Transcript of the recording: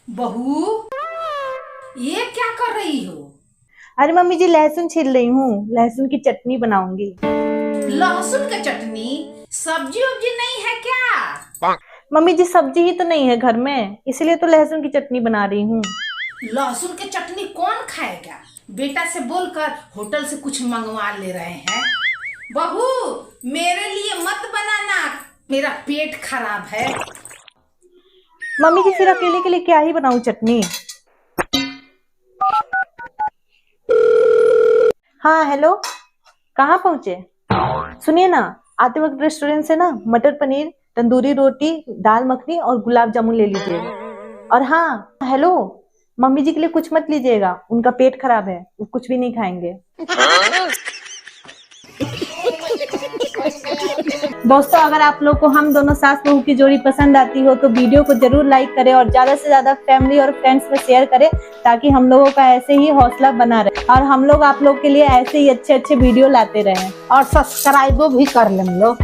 बहू, ये क्या कर रही हो? अरे मम्मी जी, लहसुन छील रही हूँ। लहसुन की चटनी बनाऊंगी। लहसुन की चटनी? सब्जी उब्जी नहीं है क्या? मम्मी जी, सब्जी ही तो नहीं है घर में, इसलिए तो लहसुन की चटनी बना रही हूँ। लहसुन की चटनी कौन खाएगा? बेटा से बोलकर होटल से कुछ मंगवा ले रहे हैं। बहू, मेरे लिए मत बनाना, मेरा पेट खराब है। मम्मी जी, फिर अकेले के लिए क्या ही बनाऊं चटनी। हाँ हेलो, कहाँ पहुँचे? सुनिए ना, आते वक्त रेस्टोरेंट से ना मटर पनीर, तंदूरी रोटी, दाल मखनी और गुलाब जामुन ले लीजिएगा। और हाँ हेलो, मम्मी जी के लिए कुछ मत लीजिएगा, उनका पेट खराब है, वो कुछ भी नहीं खाएंगे। दोस्तों, अगर आप लोग को हम दोनों सास बहू की जोड़ी पसंद आती हो तो वीडियो को जरूर लाइक करें और ज्यादा से ज्यादा फैमिली और फ्रेंड्स में शेयर करें, ताकि हम लोगों का ऐसे ही हौसला बना रहे और हम लोग आप लोग के लिए ऐसे ही अच्छे अच्छे वीडियो लाते रहें। और सब्सक्राइब भी कर लें लोग।